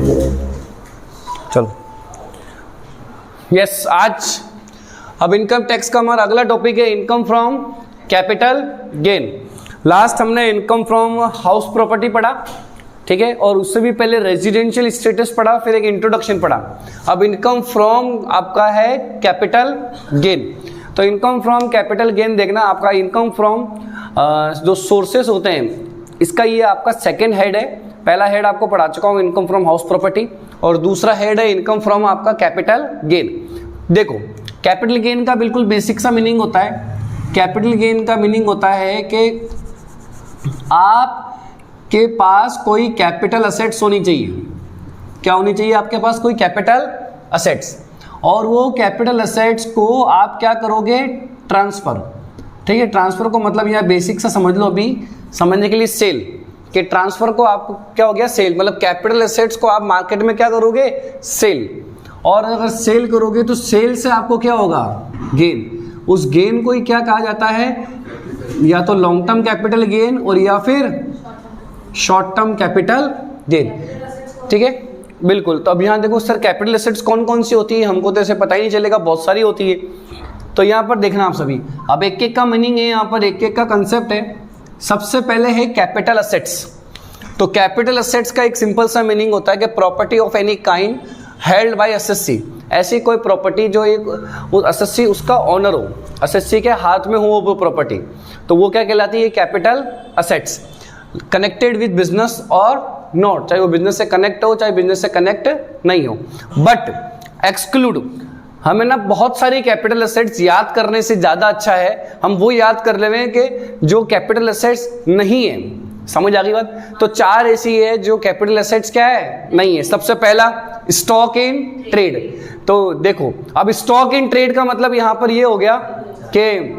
चलो यस आज अब इनकम टैक्स का हमारा अगला टॉपिक है income from capital gain. Last हमने इनकम फ्रॉम हाउस प्रॉपर्टी पढ़ा, ठीक है, और उससे भी पहले रेजिडेंशियल स्टेटस पढ़ा, फिर एक इंट्रोडक्शन पढ़ा। अब इनकम फ्रॉम आपका है कैपिटल गेन। तो इनकम फ्रॉम कैपिटल गेन देखना, आपका इनकम फ्रॉम जो सोर्सेस होते हैं इसका ये आपका सेकंड हेड है। पहला हेड आपको पढ़ा चुका हूँ इनकम फ्रॉम हाउस प्रॉपर्टी, और दूसरा हेड है इनकम फ्रॉम आपका कैपिटल गेन। देखो कैपिटल गेन का बिल्कुल बेसिक सा मीनिंग होता है। कैपिटल गेन का मीनिंग होता है कि आपके पास कोई कैपिटल असेट्स होनी चाहिए। क्या होनी चाहिए आपके पास? कोई कैपिटल असेट्स, और वो कैपिटल असेट्स को आप क्या करोगे? ट्रांसफर। ठीक है, ट्रांसफर को मतलब यहाँ बेसिक सा समझ लो अभी समझने के लिए, सेल के ट्रांसफर को आप क्या हो गया? सेल। मतलब कैपिटल एसेट्स को आप मार्केट में क्या करोगे? सेल। और अगर सेल करोगे तो सेल से आपको क्या होगा? गेन। उस गेन को ही क्या कहा जाता है? या तो लॉन्ग टर्म कैपिटल गेन और या फिर शॉर्ट टर्म कैपिटल गेन। ठीक है, बिल्कुल। तो अब यहाँ देखो सर कैपिटल एसेट्स कौन कौन सी होती है, हमको तो ऐसे पता ही नहीं चलेगा, बहुत सारी होती है। तो यहाँ पर देखना आप सभी, अब एक एक का मीनिंग है, यहाँ पर एक एक का कंसेप्ट है। सबसे पहले है कैपिटल असेट्स। तो कैपिटल असेट्स का एक सिंपल सा मीनिंग होता है कि property of any kind held by SSC. ऐसी कोई प्रॉपर्टी जो एक एसएससी उसका ऑनर हो, एसएससी के हाथ में हो वो प्रॉपर्टी, तो वो क्या कहलाती है? Capital assets. Connected with business और नॉट, चाहे वो बिजनेस से कनेक्ट हो चाहे बिजनेस से कनेक्ट नहीं हो। बट एक्सक्लूड, हमें ना बहुत सारी कैपिटल एसेट्स याद करने से ज़्यादा अच्छा है हम वो याद कर लें कि जो कैपिटल एसेट्स नहीं है। समझ आ गई बात? तो चार ऐसी है जो कैपिटल एसेट्स क्या है? नहीं है। सबसे पहला स्टॉक इन ट्रेड। तो देखो अब स्टॉक इन ट्रेड का मतलब यहाँ पर ये हो गया कि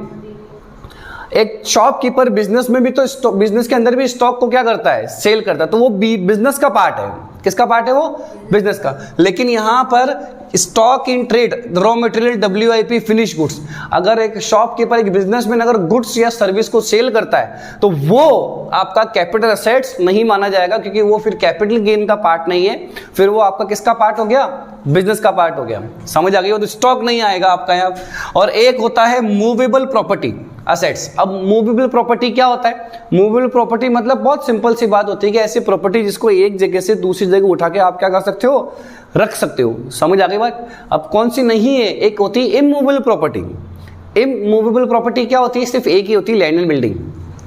एक शॉपकीपर बिजनेस में भी तो बिजनेस के अंदर भी स्टॉक को क्या करता है? सेल करता है। तो वो बिजनेस का पार्ट है। किसका पार्ट है वो? बिजनेस का। लेकिन यहाँ पर stock in trade, raw material, WIP, finish goods, अगर एक शॉपकीपर एक बिजनेसमैन अगर गुड्स या सर्विस को सेल करता है तो वो आपका कैपिटल असेट्स नहीं माना जाएगा, क्योंकि वो फिर कैपिटल गेन का पार्ट नहीं है, फिर वो आपका किसका पार्ट हो गया? बिजनेस का पार्ट हो गया। समझ आ गई? वो तो स्टॉक नहीं आएगा आपका यहाँ। और एक होता है मूवेबल प्रॉपर्टी असेट्स। अब मूवेबल प्रॉपर्टी क्या होता है? मूवेबल प्रॉपर्टी मतलब बहुत सिंपल सी बात होती है कि ऐसी प्रॉपर्टी जिसको एक जगह से दूसरी जगह उठा के आप क्या कर सकते हो? रख सकते हो। समझ आ गई बात? अब कौन सी नहीं है? एक होती है इमूवेबल प्रॉपर्टी। इमूवेबल प्रॉपर्टी क्या होती है? सिर्फ एक ही होती है, लैंड एंड बिल्डिंग।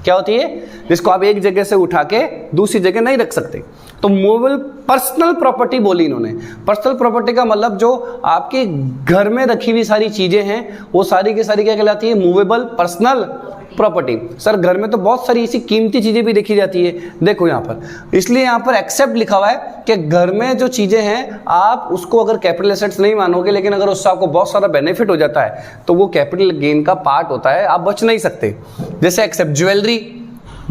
क्या होती है? जिसको आप एक जगह से उठा के दूसरी जगह नहीं रख सकते। तो मूवेबल पर्सनल प्रॉपर्टी बोली इन्होंने। पर्सनल प्रॉपर्टी का मतलब जो आपके घर में रखी हुई सारी चीजें हैं वो सारी की सारी क्या कहलाती है? Movable personal property. सर घर में तो बहुत सारी ऐसी कीमती चीजें भी देखी जाती है। देखो यहाँ पर, इसलिए यहाँ पर एक्सेप्ट लिखा हुआ है कि घर में जो चीजें हैं आप उसको अगर कैपिटल एसेट्स नहीं मानोगे, लेकिन अगर उससे आपको बहुत सारा बेनिफिट हो जाता है तो वो कैपिटल गेन का पार्ट होता है, आप बच नहीं सकते। जैसे except jewellery,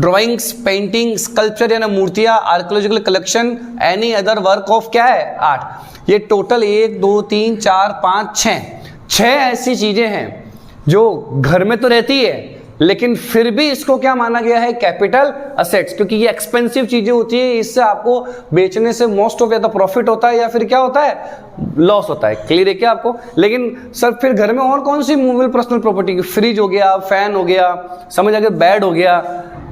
drawings, painting, sculpture यानी मूर्तियां, archaeological collection, any other work of क्या है? आर्ट। ये टोटल 1 2 3 4 5 6 ऐसी चीजें हैं जो घर में तो रहती है लेकिन फिर भी इसको क्या माना गया है? कैपिटल असेट्स, क्योंकि ये एक्सपेंसिव चीजें होती है, इससे आपको बेचने से मोस्ट ऑफ या तो प्रॉफिट होता है या फिर क्या होता है? लॉस होता है। क्लियर है क्या आपको? लेकिन सर फिर घर में और कौन सी मूवेबल पर्सनल प्रॉपर्टी? फ्रिज हो गया, फैन हो गया, समझ आ गया, बेड हो गया,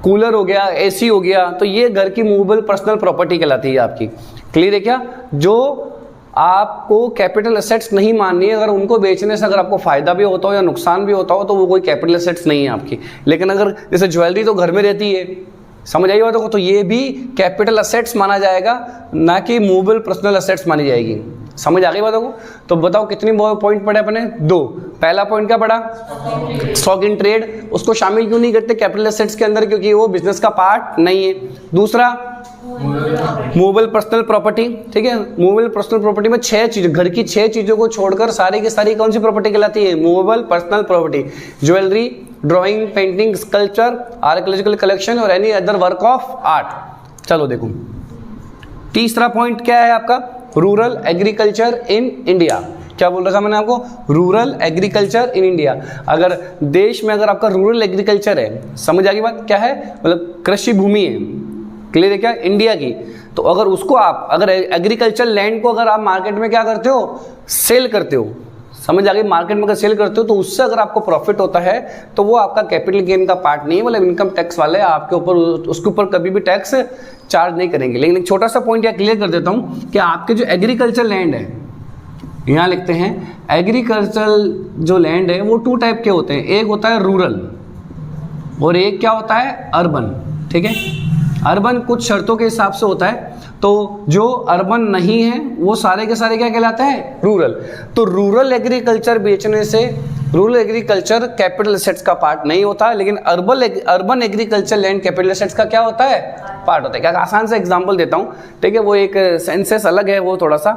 कूलर हो गया, AC हो गया, तो ये घर की मूवेबल पर्सनल प्रॉपर्टी कहलाती है आपकी। क्लियर है क्या? जो आपको कैपिटल एसेट्स नहीं माननी है, अगर उनको बेचने से अगर आपको फायदा भी होता हो या नुकसान भी होता हो तो वो कोई कैपिटल एसेट्स नहीं है आपकी। लेकिन अगर जैसे ज्वेलरी तो घर में रहती है, समझ आई बात को, तो ये भी कैपिटल एसेट्स माना जाएगा, ना कि मूवेबल पर्सनल एसेट्स मानी जाएगी। समझ आ गई बातों को? तो बताओ कितनी पॉइंट पढ़े अपने? 2। पहला पॉइंट क्या पढ़ा? Stock in trade. उसको शामिल क्यों नहीं करते कैपिटल एसेट्स के अंदर? क्योंकि वो बिजनेस का पार्ट नहीं है। दूसरा मूवेबल पर्सनल प्रॉपर्टी। ठीक है, मूवेबल पर्सनल प्रॉपर्टी में 6 चीजें, घर की 6 चीजों को छोड़कर सारी की सारी कौन सी प्रॉपर्टी कहलाती है? Movable personal property. Jewellery, drawing, painting, sculpture, archaeological collection और any other work of art. चलो देखो तीसरा पॉइंट क्या है आपका? Rural agriculture in India. क्या बोल रखा मैंने आपको? Rural agriculture in India. अगर देश में अगर आपका रूरल एग्रीकल्चर है, समझ आ गई बात? क्या है? मतलब कृषि भूमि है। क्लियर है क्या? इंडिया की तो अगर उसको आप, अगर एग्रीकल्चर लैंड को अगर आप मार्केट में क्या करते हो, सेल करते हो, समझ आ गई, मार्केट में अगर सेल करते हो तो उससे अगर आपको प्रॉफिट होता है तो वो आपका कैपिटल गेन का पार्ट नहीं है, मतलब इनकम टैक्स वाले आपके ऊपर, उसके ऊपर कभी भी टैक्स चार्ज नहीं करेंगे। लेकिन एक छोटा सा पॉइंट यहाँ क्लियर कर देता हूँ कि आपके जो एग्रीकल्चर लैंड है, यहाँ लिखते हैं एग्रीकल्चरल जो लैंड है वो 2 टाइप के होते हैं, एक होता है रूरल और एक क्या होता है, अर्बन। ठीक है, अर्बन कुछ शर्तों के हिसाब से होता है, तो जो अर्बन नहीं है वो सारे के सारे क्या कहलाते हैं, रूरल। तो रूरल एग्रीकल्चर बेचने से, रूरल एग्रीकल्चर कैपिटल एसेट्स का पार्ट नहीं होता, लेकिन urban agriculture land capital assets का क्या होता है, पार्ट होता है। क्या आसान सा एग्जांपल देता हूँ, ठीक है, वो एक सेंसेस अलग है, वो थोड़ा सा,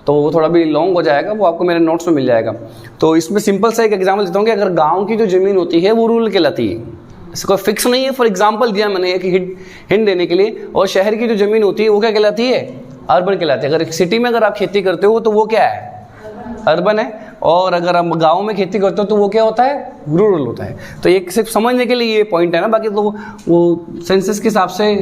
तो वो थोड़ा भी लॉन्ग हो जाएगा, वो आपको मेरे नोट्स में मिल जाएगा। तो इसमें सिंपल सा एक एग्जांपल देता हूँ कि अगर गाँव की जो ज़मीन होती है वो रूरल कहलाती है, इसको फिक्स नहीं है, फॉर एग्जांपल दिया मैंने एक हिंट देने के लिए। और शहर की जो ज़मीन होती है वो क्या कहलाती है, अर्बन कहलाती है। अगर सिटी में अगर आप खेती करते हो तो वो क्या है, अर्बन है, और अगर आप गांव में खेती करते हो तो वो क्या होता है, रूरल होता है। तो एक सिर्फ समझने के लिए ये पॉइंट है ना, बाकी तो वो सेंसस के हिसाब से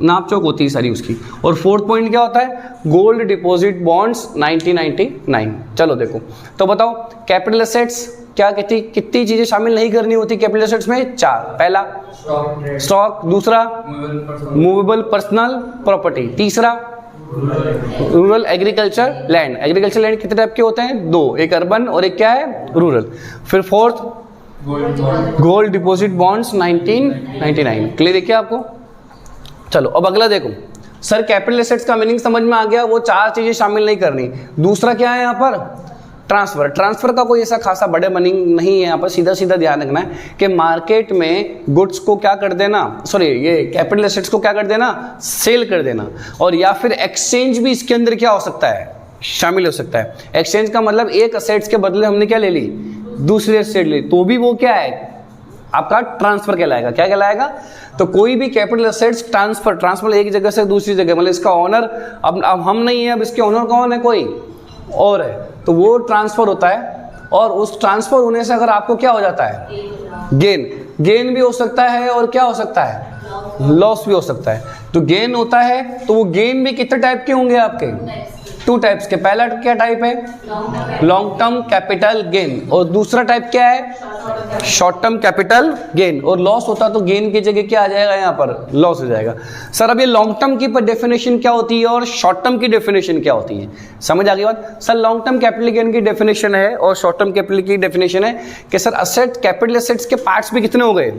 नाप चौक होती है सारी उसकी। और 4th पॉइंट क्या होता है, गोल्ड डिपॉजिट बॉन्ड्स 1999। चलो देखो, तो बताओ कैपिटल एसेट्स क्या कहती, कितनी चीजें शामिल नहीं करनी होती कैपिटल एसेट्स में, 4। पहला स्टॉक, दूसरा मूवेबल पर्सनल प्रॉपर्टी, तीसरा rural agriculture land. Agriculture land कितने टाइप के होते हैं, 2, एक अर्बन और एक क्या है, रूरल। फिर 4th gold deposit bonds 1999। Clear है क्या आपको? चलो अब अगला देखो, सर कैपिटल एसेट्स का मीनिंग समझ में आ गया, वो 4 चीजें शामिल नहीं करनी। दूसरा क्या है यहाँ पर, ट्रांसफर। ट्रांसफर का कोई ऐसा खासा बड़े मीनिंग नहीं है यहाँ पर, सीधा सीधा ध्यान रखना है कि मार्केट में गुड्स को क्या कर देना, सॉरी ये कैपिटल एसेट्स को क्या कर देना, सेल कर देना। और या फिर एक्सचेंज भी इसके अंदर क्या हो सकता है, शामिल हो सकता है। एक्सचेंज का मतलब एक एसेट्स के बदले हमने क्या ले ली, दूसरी एसेट ली, तो भी वो क्या है, आपका ट्रांसफर कहलाएगा। क्या कहलाएगा? तो कोई भी कैपिटल एसेट्स ट्रांसफर एक जगह से दूसरी जगह, मतलब इसका ओनर अब हम नहीं है, अब इसके ओनर कौन है, कोई और है, तो वो ट्रांसफर होता है। और उस ट्रांसफर होने से अगर आपको क्या हो जाता है, गेन भी हो सकता है, और क्या हो सकता है, लॉस भी हो सकता है। तो गेन होता है, तो वो गेन भी कितने टाइप के होंगे आपके, 2 टाइप्स के। पहला क्या टाइप है, लॉन्ग टर्म कैपिटल गेन, और दूसरा टाइप क्या है, शॉर्ट टर्म कैपिटल गेन। और लॉस होता तो गेन की जगह क्या आ जाएगा, यहाँ पर लॉस हो जाएगा। सर अब ये लॉन्ग टर्म की डेफिनेशन क्या होती है और शॉर्ट टर्म की डेफिनेशन क्या होती है, समझ आ गई बात? Sir long term capital gain की डेफिनेशन है और शॉर्ट टर्म कैपिटल की डेफिनेशन है कि सर असेट, कैपिटल एसेट्स के पार्ट्स भी कितने हो गए,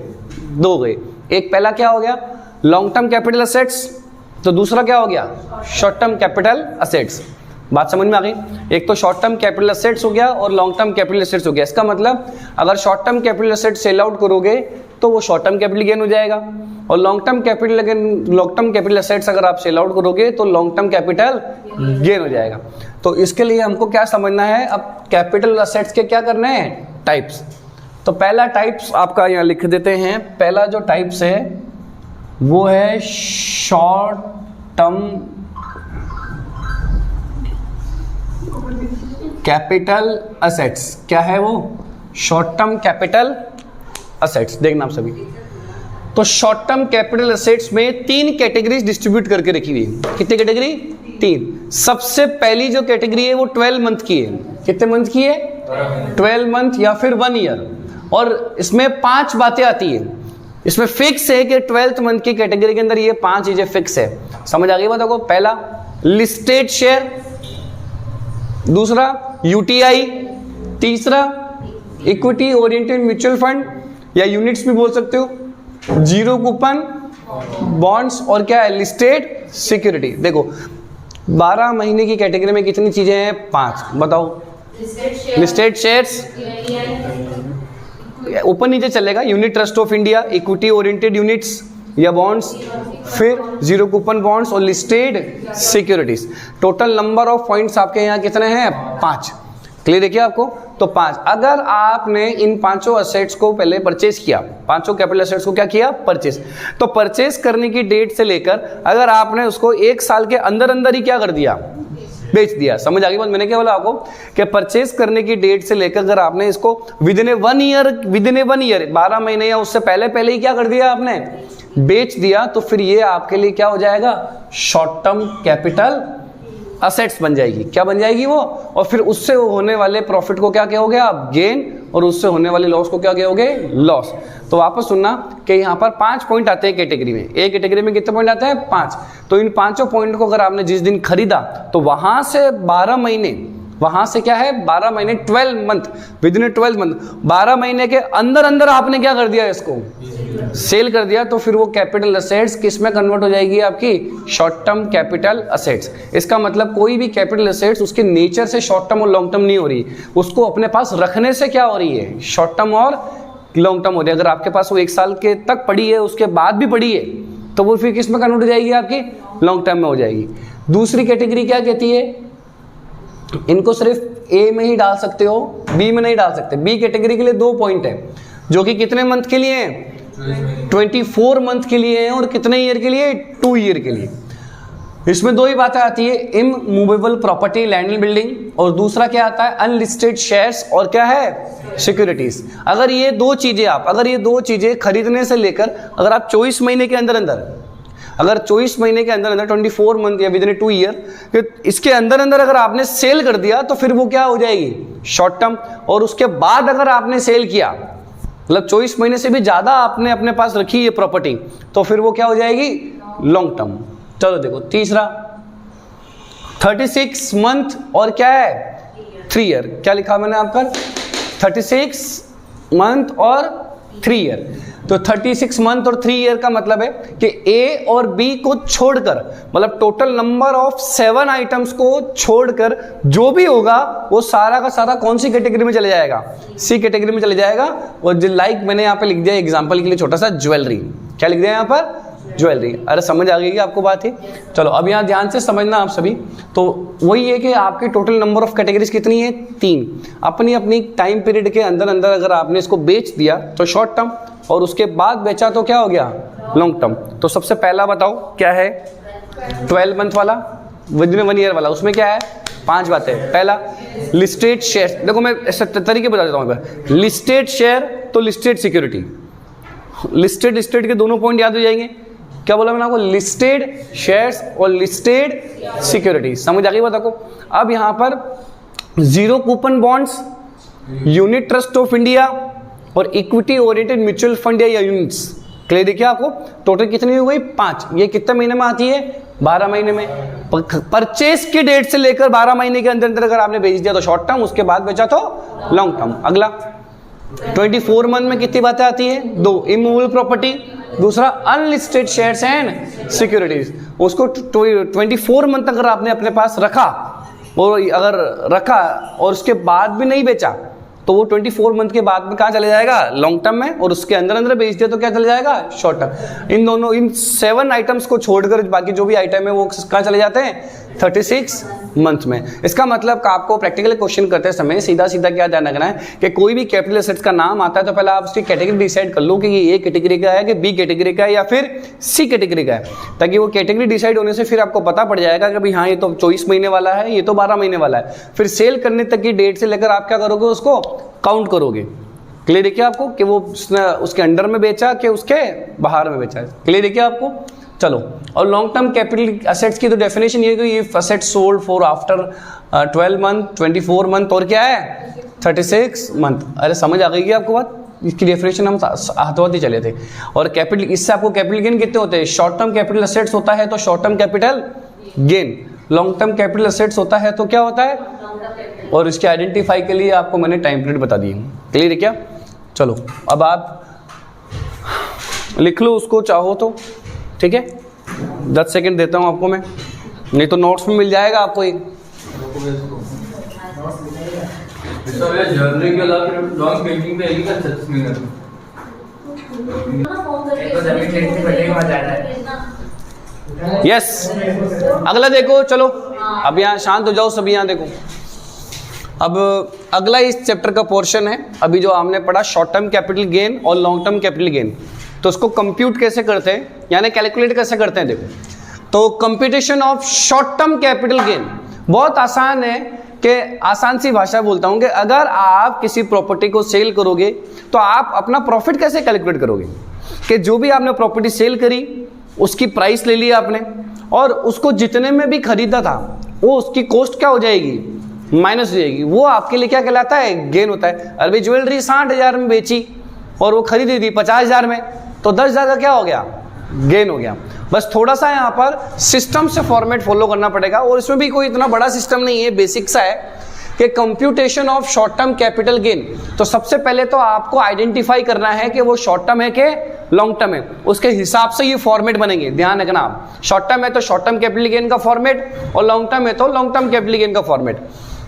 2 हो गए। एक पहला क्या हो गया, लॉन्ग टर्म कैपिटल एसेट्स, तो दूसरा क्या हो गया, शॉर्ट टर्म कैपिटल एसेट्स। बात समझ में आ गई? एक तो शॉर्ट टर्म कैपिटल एसेट्स हो गया और लॉन्ग टर्म कैपिटल एसेट्स हो गया। इसका मतलब अगर short term capital assets sell out करोगे तो वो शॉर्ट टर्म कैपिटल गेन हो जाएगा, और लॉन्ग टर्म कैपिटल एसेट्स अगर आप सेल आउट करोगे तो लॉन्ग टर्म कैपिटल गेन हो जाएगा। तो इसके लिए हमको क्या समझना है, अब कैपिटल एसेट्स के क्या करने हैं, टाइप्स। तो पहला टाइप्स आपका यहाँ लिख देते हैं। पहला जो टाइप्स है वो है शॉर्ट टर्म कैपिटल असेट्स। क्या है वो, शॉर्ट टर्म कैपिटल असेट्स। देखना आप सभी, तो शॉर्ट टर्म कैपिटल असेट्स में 3 कैटेगरीज डिस्ट्रीब्यूट करके रखी हुई है। कितनी कैटेगरी, 3। सबसे पहली जो कैटेगरी है वो 12 मंथ की है। कितने मंथ की है, 12 मंथ या फिर 1 ईयर। और इसमें 5 बातें आती है, इसमें फिक्स है कि 12th मंथ की कैटेगरी के अंदर ये 5 चीजें फिक्स है। समझ आ गई बात को? पहला लिस्टेड शेयर, दूसरा यूटीआई, तीसरा इक्विटी ओरिएंटेड म्यूचुअल फंड या यूनिट्स भी बोल सकते हो, जीरो कूपन बॉन्ड्स, और क्या है, लिस्टेड सिक्योरिटी। देखो 12 महीने की कैटेगरी में कितनी चीजें हैं, 5। बताओ, लिस्टेड शेयर्स ऊपर नीचे चलेगा, unit trust of India, equity oriented units या बॉन्ड्स, फिर जीरो कूपन बॉन्ड्स और listed securities. Total number of points आपके यहाँ कितने हैं, 5। क्लियर है क्या आपको? तो 5। अगर आपने इन 5 असेट्स को पहले परचेज किया, 5 कैपिटल असेट्स को क्या किया, परचेज, तो परचेज करने की डेट से लेकर अगर आपने उसको 1 साल के अंदर अंदर ही क्या कर दिया, बेच दिया। समझ आ गई बात? मैंने क्या बोला आपको कि परचेज करने की डेट से लेकर अगर आपने इसको with in A one year 12 महीने या उससे पहले ही क्या कर दिया आपने, बेच दिया, तो फिर ये आपके लिए क्या हो जाएगा, शॉर्ट टर्म कैपिटल असेट्स बन जाएगी। क्या बन जाएगी वो? और फिर उससे होने वाले प्रॉफिट को क्या कहोगे आप, गेन, और उससे होने वाले लॉस को क्या कहोगे, लॉस। तो वापस सुनना कि यहाँ पर 5 पॉइंट आते हैं कैटेगरी में। एक कैटेगरी में कितने पॉइंट आते हैं, 5। तो इन 5 पॉइंट को अगर आपने जिस दिन खरीदा तो वहां से 12 महीने, वहां से क्या है 12 महीने, 12 मंथ, विद इन 12 मंथ, 12 महीने के अंदर अंदर आपने क्या कर दिया, इसको सेल कर दिया, तो फिर वो कैपिटल असेट्स किस में कन्वर्ट हो जाएगी, आपकी शॉर्ट टर्म कैपिटल असेट्स। इसका मतलब कोई भी कैपिटल असेट्स उसके नेचर से शॉर्ट टर्म और लॉन्ग टर्म नहीं हो रही, उसको अपने पास रखने से क्या हो रही है, शॉर्ट टर्म और लॉन्ग टर्म हो रही है। अगर आपके पास वो 1 साल के तक पड़ी है, उसके बाद भी पड़ी है, तो वो फिर किस में कन्वर्ट हो जाएगी, आपकी लॉन्ग टर्म में हो जाएगी। दूसरी कैटेगरी क्या कहती है, इनको सिर्फ ए में ही डाल सकते हो, बी में नहीं डाल सकते। बी कैटेगरी के लिए 2 पॉइंट है, जो कि कितने मंथ के लिए हैं, 24 मंथ के लिए हैं, और कितने ईयर के लिए, 2 ईयर के लिए। इसमें 2 ही बातें आती है, immovable property land and building, और दूसरा क्या आता है, अनलिस्टेड शेयर्स, और क्या है, सिक्योरिटीज। अगर ये 2 चीजें खरीदने से लेकर अगर आप 24 महीने के अंदर अंदर, अगर 24 महीने के अंदर अंदर 24 मंथ या विद इन 2 ईयर, इसके अंदर अंदर अगर आपने सेल कर दिया तो फिर वो क्या हो जाएगी, शॉर्ट टर्म। और उसके बाद अगर आपने सेल किया, मतलब 24 महीने से भी ज्यादा आपने अपने पास रखी है प्रॉपर्टी, तो फिर वो क्या हो जाएगी, लॉन्ग टर्म। चलो देखो तीसरा, 36 मंथ और क्या है, 3 ईयर। क्या लिखा मैंने आपका, 36 मंथ और 3 ईयर। तो 36 मंथ और 3 ईयर का मतलब है कि ए और बी को छोड़कर, मतलब टोटल नंबर ऑफ 7 आइटम्स को छोड़कर जो भी होगा वो सारा का सारा कौन सी कैटेगरी में चले जाएगा, सी कैटेगरी में चले जाएगा। और जो लाइक मैंने यहाँ पे लिख दिया एग्जांपल के लिए छोटा सा, ज्वेलरी। क्या लिख दिया यहाँ पर, ज्वेलरी। अरे समझ आ गई आपको बात है? चलो अब यहाँ ध्यान से समझना आप सभी। तो वही है कि आपके टोटल नंबर ऑफ कैटेगरीज कितनी है, 3। अपनी अपनी टाइम पीरियड के अंदर अंदर अगर आपने इसको बेच दिया तो शॉर्ट टर्म, और उसके बाद बेचा तो क्या हो गया, लॉन्ग टर्म। तो सबसे पहला बताओ क्या है, 12 मंथ वाला, विद इन 1 ईयर वाला। उसमें क्या है, 5 बातें। पहला, लिस्टेड शेयर। देखो मैं ऐसे तरीके बता देता हूँ। लिस्टेड शेयर तो लिस्टेड सिक्योरिटी, लिस्टेड के दोनों पॉइंट याद हो जाएंगे। क्या बोला मैंने आपको, लिस्टेड शेयर्स और लिस्टेड सिक्योरिटी। समझ आ गई बात आपको? अब यहां पर 0 coupon bonds, unit trust of India और इक्विटी ओरिएंटेड म्यूचुअल फंड या यूनिट्स। क्लियर देखिए आपको, टोटल कितनी हो गई, 5। ये कितने महीने में आती है, 12 महीने में। परचेज की डेट से लेकर 12 महीने के अंदर अंदर अगर आपने बेच दिया तो शॉर्ट टर्म, उसके बाद बेचा तो लॉन्ग टर्म। अगला 24 मंथ में कितनी बातें आती है, 2, इमूवेबल प्रॉपर्टी, दूसरा अनलिस्टेड शेयर्स एंड सिक्योरिटीज। उसको 24 मंथ अगर आपने अपने पास रखा, और अगर रखा और उसके बाद भी नहीं बेचा तो वो 24 मंथ के बाद में कहाँ चले जाएगा, लॉन्ग टर्म में, और उसके अंदर अंदर बेच दिया तो क्या चले जाएगा, शॉर्ट टर्म। इन दोनों, इन 7 आइटम्स को छोड़कर बाकी जो भी आइटम है वो कहाँ चले जाते हैं, 36 मंथ में। इसका मतलब आपको प्रैक्टिकल क्वेश्चन करते समय सीधा सीधा क्या ध्यान रखना है कि कोई भी कैपिटल एसेट्स का नाम आता है तो पहले आप उसकी कैटेगरी डिसाइड कर लो कि ये ए कैटेगरी का है कि बी कैटेगरी का है या फिर सी कैटेगरी का है, ताकि वो कैटेगरी डिसाइड होने से फिर आपको पता पड़ जाएगा कि भाई हाँ ये तो 24 महीने वाला है, ये तो 12 महीने वाला है। फिर सेल करने तक की डेट से लेकर आप क्या करोगे, उसको काउंट करोगे। क्लियर है क्या आपको कि वो उसके अंडर में बेचा कि उसके बाहर में बेचा? क्लियर है क्या आपको? चलो, और लॉन्ग टर्म कैपिटल एसेट्स की तो डेफिनेशन ये कि if asset sold for after 12 month, 24 month और क्या है 36 मंथ। अरे समझ आ गई क्या आपको बात? इसकी डेफिनेशन हम हाथों ही चले थे। और कैपिटल, इससे आपको कैपिटल गेन कितने होते हैं, शॉर्ट टर्म कैपिटल एसेट्स होता है तो short term capital gain, long term capital assets होता है तो क्या होता है, और इसके आइडेंटिफाई के लिए आपको मैंने टाइम पीरियड बता दी। क्लियर है क्या? चलो अब आप लिख लो उसको चाहो तो, ठीक है। 10 सेकंड देता हूं आपको मैं, नहीं तो नोट्स में मिल जाएगा आपको एक। जर्नलिंग के अलावा लॉन्ग पेंटिंग पे आएगी का 36 मिनट। यस, अगला देखो। चलो अब यहाँ शांत हो जाओ सभी, यहाँ देखो। अब अगला इस चैप्टर का पोर्शन है, अभी जो हमने पढ़ा शॉर्ट टर्म कैपिटल गेन और लॉन्ग टर्म कैपिटल गेन। तो उसको कंप्यूट कैसे करते हैं, यानी कैलकुलेट कैसे करते हैं, देखो। तो computation of short term capital gain बहुत आसान है कि आसान सी भाषा बोलता हूं कि अगर आप किसी प्रॉपर्टी को सेल करोगे तो आप अपना प्रॉफिट कैसे कैलकुलेट करोगे कि जो भी आपने प्रॉपर्टी सेल करी उसकी प्राइस ले ली आपने और उसको जितने में भी खरीदा था वो उसकी कॉस्ट क्या हो जाएगी, माइनस हो जाएगी। वो आपके लिए क्या कहलाता है, गेन होता है। अभी ज्वेलरी 60,000 में बेची और वो खरीदी थी 50,000 में, तो 10,000 का क्या हो गया, गेन हो गया। बस थोड़ा सा यहाँ पर सिस्टम से फॉर्मेट फॉलो करना पड़ेगा और इसमें भी कोई इतना बड़ा सिस्टम नहीं है, बेसिक सा है कि computation of short term capital gain. तो सबसे पहले तो आपको आइडेंटिफाई करना है कि वो शॉर्ट टर्म है कि लॉन्ग टर्म है, उसके हिसाब से ये फॉर्मेट बनेंगे। ध्यान रखना आप, शॉर्ट टर्म है तो शॉर्ट टर्म कैपिटल गेन का फॉर्मेट और लॉन्ग टर्म है तो लॉन्ग टर्म कैपिटल गेन का फॉर्मेट।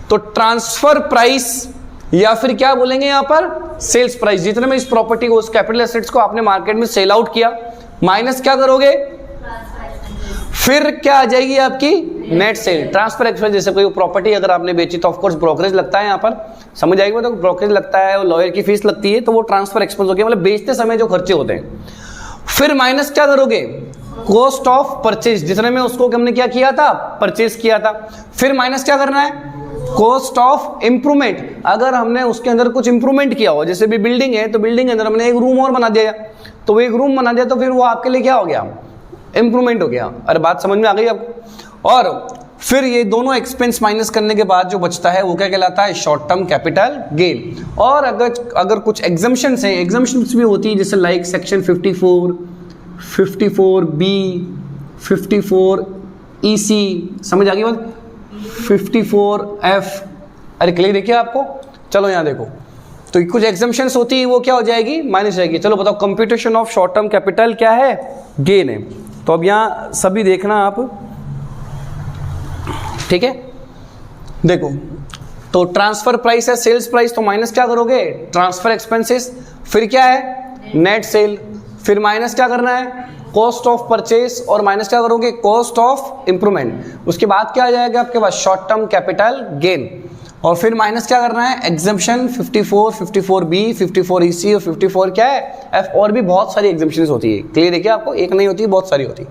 तो ट्रांसफर प्राइस या फिर क्या बोलेंगे यहाँ पर, सेल्स प्राइस। जितने में इस प्रॉपर्टी को, उस कैपिटल एसेट्स को आपने मार्केट में सेल आउट किया, माइनस क्या करोगे, फिर क्या आ जाएगी आपकी नेट सेल। ट्रांसफर एक्सपेंस, जैसे कोई प्रॉपर्टी अगर आपने बेची तो ऑफकोर्स ब्रोकरेज लगता है, यहाँ पर समझ आएगी, तो ब्रोकरेज लगता है और लॉयर की फीस लगती है, तो वो ट्रांसफर एक्सपेंस हो गया, मतलब बेचते समय जो खर्चे होते हैं। फिर माइनस क्या करोगे, कॉस्ट ऑफ परचेज, जितने में उसको हमने क्या किया था, परचेज किया था। फिर माइनस क्या करना है, कॉस्ट ऑफ इंप्रूवमेंट, अगर हमने उसके अंदर कुछ इंप्रूवमेंट किया हो, जैसे भी बिल्डिंग है तो बिल्डिंग के अंदर हमने एक रूम और बना दिया, तो वो एक रूम बना दिया तो फिर वो आपके लिए क्या हो गया, इंप्रूवमेंट हो गया। अरे बात समझ में आ गई आपको। और फिर ये दोनों एक्सपेंस माइनस करने के बाद जो बचता है वो क्या कहलाता है, शॉर्ट टर्म कैपिटल गेन। और अगर कुछ एग्जम्पशंस हैं, एग्जम्पशंस भी होती है, जैसे लाइक सेक्शन 54, 54B, 54 EC, समझ आ गई बात, 54F। अरे क्लियर देखिए आपको, चलो यहाँ देखो, तो कुछ एग्जम्पशंस होती है वो क्या हो जाएगी, माइनस जाएगी। चलो बताओ, computation of short term capital क्या है, गेन है। तो अब यहाँ सभी देखना आप, ठीक है। देखो, तो ट्रांसफर प्राइस है, सेल्स प्राइस, तो माइनस क्या करोगे, ट्रांसफर एक्सपेंसेस, फिर क्या है, नेट सेल, फिर माइनस क्या करना है, कॉस्ट ऑफ परचेस, और माइनस क्या करोगे, कॉस्ट ऑफ इंप्रूवमेंट। उसके बाद क्या आ जाएगा आपके पास, शॉर्ट टर्म कैपिटल गेन। और फिर माइनस क्या करना है, एग्जम्पशन 54, 54B, 54 EC और 54 क्या है, F। और भी बहुत सारी एग्जम्पशंस होती है, क्लियर है क्या आपको, एक नहीं होती, बहुत सारी होती है।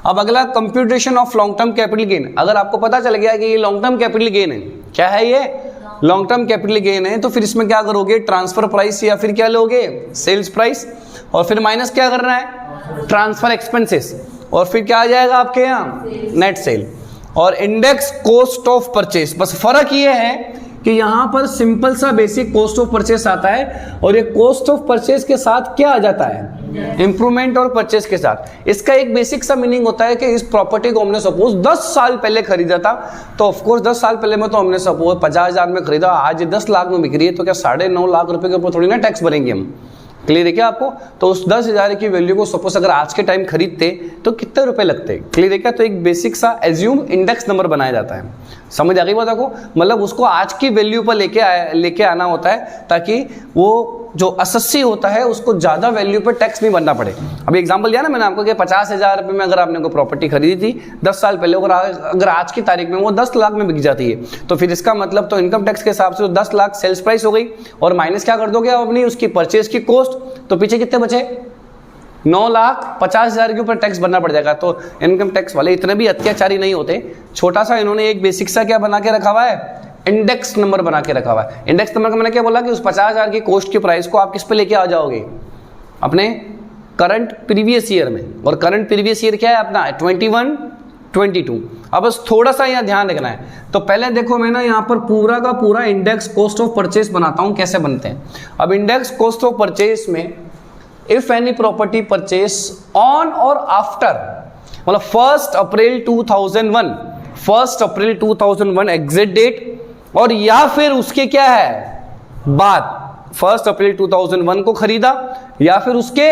अब अगला, computation of long term capital gain. अगर आपको पता चल गया कि ये लॉन्ग टर्म कैपिटल गेन है, क्या है ये, लॉन्ग टर्म कैपिटल गेन है, तो फिर इसमें क्या करोगे, ट्रांसफर प्राइस या फिर क्या लोगे, सेल्स प्राइस, और फिर माइनस क्या करना है, ट्रांसफर एक्सपेंसेस, और फिर क्या आ जाएगा आपके यहाँ, नेट सेल, और इंडेक्स कॉस्ट ऑफ परचेस। बस फर्क ये है कि यहां पर सिंपल सा बेसिक कॉस्ट ऑफ परचेस आता है और ये कॉस्ट ऑफ परचेस के साथ क्या आ जाता है, इंप्रूवमेंट और परचेस के साथ। इसका एक बेसिक सा मीनिंग होता है कि इस प्रॉपर्टी को हमने सपोज 10 साल पहले खरीदा था, तो ऑफकोर्स 10 साल पहले में तो हमने सपोज 50,000 में खरीदा, आज 10 लाख में बिक रही है, तो क्या 9.5 लाख रुपए के ऊपर थोड़ी ना टैक्स भरेंगे हम, क्लियर है क्या आपको। तो उस 10,000 की वैल्यू को सपोज अगर आज के टाइम खरीदते तो कितने रुपए लगते, क्लियर है क्या। तो एक बेसिक सा एज्यूम इंडेक्स नंबर बनाया जाता है, समझ आ गई बात आपको, मतलब उसको आज की वैल्यू पर लेके आना होता है ताकि वो जो असस्सी होता है उसको ज्यादा वैल्यू पर टैक्स नहीं भरना पड़े। अभी एग्जांपल दिया ना मैंने आपको कि 50,000 रुपए में अगर आपने कोई प्रॉपर्टी खरीदी थी 10 साल पहले, अगर आज की तारीख में वो 10 लाख में बिक जाती है, तो फिर इसका मतलब तो इनकम टैक्स के हिसाब से 10 लाख सेल्स प्राइस हो गई, और माइनस क्या कर दोगे आप अपनी उसकी परचेज की कॉस्ट, तो पीछे कितने बचे, 9,50,000 के ऊपर टैक्स भरना पड़ जाएगा। तो इनकम टैक्स वाले इतने भी अत्याचारी नहीं होते, छोटा सा इन्होंने एक बेसिक सा क्या बना के रखा हुआ है, इंडेक्स नंबर बना के रखा हुआ है। इंडेक्स नंबर का मैंने क्या बोला कि उस 50,000 की कॉस्ट की प्राइस को आप किस पे लेके आ जाओगे, अपने करंट प्रीवियस ईयर में, और करंट प्रीवियस ईयर क्या है अपना 21, 22। अब बस थोड़ा सा यहाँ ध्यान रखना है। तो पहले देखो मैं ना यहाँ पर पूरा का पूरा इंडेक्स कॉस्ट ऑफ परचेस बनाता हूँ, कैसे बनते हैं। अब इंडेक्स कॉस्ट ऑफ परचेस में if any property purchase on और आफ्टर, मतलब 1 अप्रैल 2001, 1 अप्रैल 2001 एग्जिट डेट, और या फिर उसके क्या है बाद 1 अप्रैल 2001 को खरीदा या फिर उसके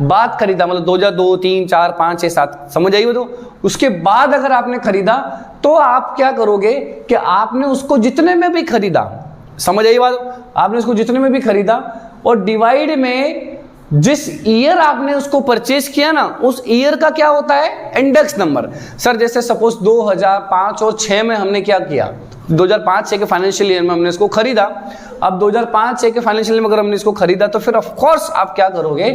बाद खरीदा, मतलब 2002, 3, 4, 5, 6, 7, समझ आई हो। तो उसके बाद अगर आपने खरीदा तो आप क्या करोगे कि आपने उसको जितने में भी खरीदा, समझ आई बात, आपने उसको जितने में भी खरीदा और डिवाइड में जिस ईयर आपने उसको परचेज किया ना, उस ईयर का क्या होता है, इंडेक्स नंबर। सर जैसे सपोज 2005 और 6 में हमने क्या किया, 2005-6 के फाइनेंशियल ईयर में हमने इसको खरीदा। अब 2005-6 के फाइनेंशियल ईयर में अगर हमने इसको खरीदा तो फिर ऑफ कोर्स आप क्या करोगे,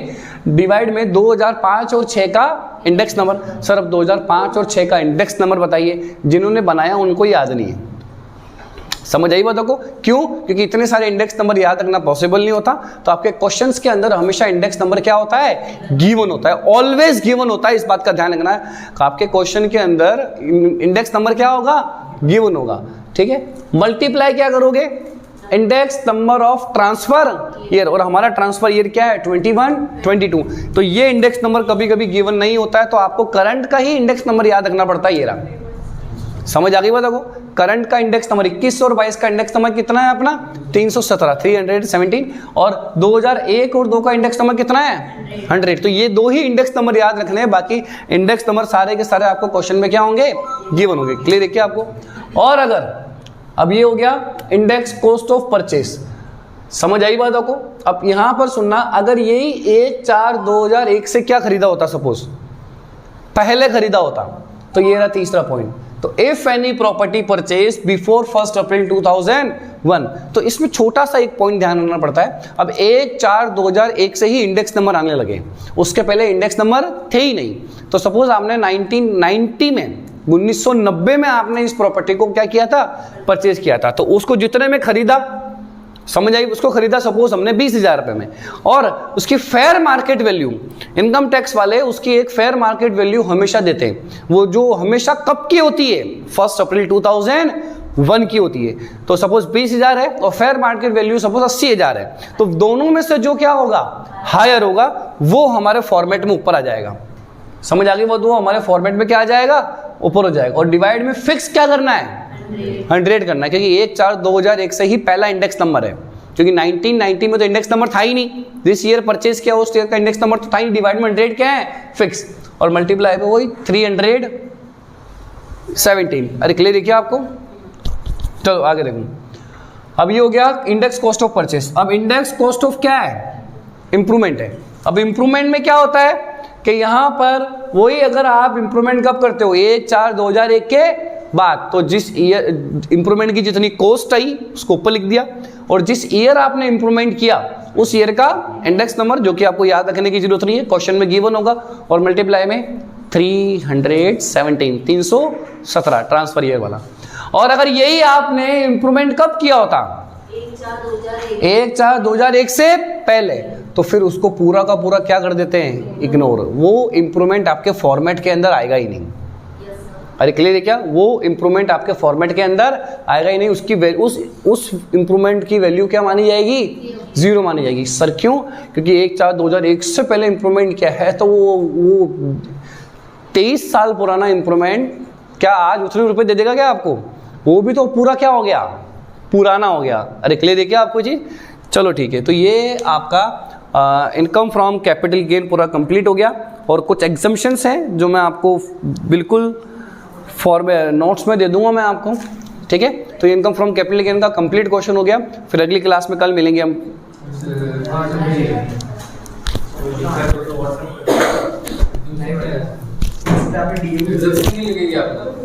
डिवाइड में 2005 और 6 का इंडेक्स नंबर। सर अब 2005 और 6 का इंडेक्स नंबर बताइए, जिन्होंने बनाया उनको याद नहीं है। समझ आई बातों को? क्यों? क्योंकि इतने सारे इंडेक्स नंबर याद रखना पॉसिबल नहीं होता। तो आपके क्वेश्चंस के अंदर हमेशा इंडेक्स नंबर क्या होता है, गिवन होता है, ऑलवेज गिवन होता है। इस बात का ध्यान रखना है, आपके क्वेश्चन के अंदर इंडेक्स नंबर क्या होगा, गिवन होगा। ठीक है, मल्टीप्लाई क्या करोगे, index number of transfer year, और हमारा ट्रांसफर ईयर क्या है 21, 22। तो ये इंडेक्स नंबर कभी कभी गिवन नहीं होता है, तो आपको करंट का ही इंडेक्स नंबर याद रखना पड़ता है। ये रहा, समझ आ गई बात आपको? करंट का इंडेक्स नंबर 21 और 22 का इंडेक्स नंबर कितना है अपना 317, 317, और 2001 और 2 का इंडेक्स नंबर कितना है 100। तो ये दो ही इंडेक्स नंबर याद रखने हैं, बाकी इंडेक्स नंबर सारे के सारे आपको क्वेश्चन में क्या होंगे, गिवन होंगे। क्लियर है क्या आपको? और अगर अब ये हो गया इंडेक्स कॉस्ट ऑफ परचेस, समझ आई बात आपको? अब यहां पर सुनना, अगर यही 1/4/2001 से क्या खरीदा होता, सपोज पहले खरीदा होता, तो ये रहा तीसरा पॉइंट। तो if any property purchase before 1 अप्रैल 2001, तो इसमें छोटा सा एक पॉइंट ध्यान रखना पड़ता है। अब 1/4/2001 से ही इंडेक्स नंबर आने लगे, उसके पहले इंडेक्स नंबर थे ही नहीं। तो सपोज आपने 1990 में 1990 में आपने इस प्रॉपर्टी को क्या किया था, परचेज किया था, तो उसको जितने में खरीदा, समझ आई, उसको खरीदा सपोज हमने 20,000 रुपए में, और उसकी fair market value, income tax वाले उसकी एक फेयर मार्केट वैल्यू हमेशा देते हैं, वो जो हमेशा कब की होती है, 1 अप्रैल 2001 की होती है। तो सपोज 20,000 है और फेयर मार्केट वैल्यू सपोज 80,000 है, तो दोनों में से जो क्या होगा, हायर होगा, वो हमारे फॉर्मेट में ऊपर आ जाएगा। समझ आ गई? वो हमारे फॉर्मेट में क्या आ जाएगा, ऊपर हो जाएगा। और डिवाइड में फिक्स क्या करना है, 100 करना है, क्योंकि 1/4/2001 से ही पहला इंडेक्स नंबर है, क्योंकि 1990 में तो इंडेक्स नंबर था ही नहीं, जिस ईयर परचेज किया उस ईयर का इंडेक्स नंबर तो था ही। डिवाइड में 100 क्या है, फिक्स, और मल्टीप्लाई पे वही 317। अरे क्लियर है क्या आपको? चलो आगे देखो। अब ये हो गया इंडेक्स कॉस्ट ऑफ परचेज। अब इंडेक्स कॉस्ट ऑफ क्या है, इंप्रूवमेंट है। अब इंप्रूवमेंट में क्या होता है कि यहां पर वही, अगर आप इंप्रूवमेंट कब करते हो 1/4/2001 के बाद, तो जिस ईयर इंप्रूवमेंट की जितनी कॉस्ट आई उसको ऊपर लिख दिया, और जिस ईयर आपने इंप्रूवमेंट किया उस ईयर का इंडेक्स नंबर, जो कि आपको याद रखने की जरूरत नहीं है, क्वेश्चन में गिवन होगा, और मल्टीप्लाई में 317 ट्रांसफर ईयर वाला। और अगर यही आपने इंप्रूवमेंट कब किया होता, 1/4/2001 से पहले, तो फिर उसको पूरा का पूरा क्या कर देते हैं, इग्नोर। वो इंप्रूवमेंट आपके फॉर्मेट के अंदर आएगा ही नहीं। अरे क्लियर है क्या? वो इंप्रूवमेंट आपके फॉर्मेट के अंदर आएगा ही नहीं। उसकी उस इंप्रूवमेंट की वैल्यू क्या मानी जाएगी, 0 मानी जाएगी। सर क्यों? क्योंकि 1/4/2001 से पहले इंप्रूवमेंट क्या है, तो वो 23 साल पुराना इंप्रूवमेंट क्या आज उतने रुपए दे देगा क्या आपको? वो भी तो पूरा क्या हो गया, पुराना हो गया। अरे क्लियर है क्या आपको चीज? चलो ठीक है। तो ये आपका इनकम फ्रॉम कैपिटल गेन पूरा कंप्लीट हो गया, और कुछ एग्जम्पशंस हैं जो मैं आपको बिल्कुल नोट्स में दे दूंगा मैं आपको, ठीक है? तो इनकम फ्रॉम कैपिटल गेन का कंप्लीट क्वेश्चन हो गया। फिर अगली क्लास में कल मिलेंगे हम। नहीं लगेगी आपको।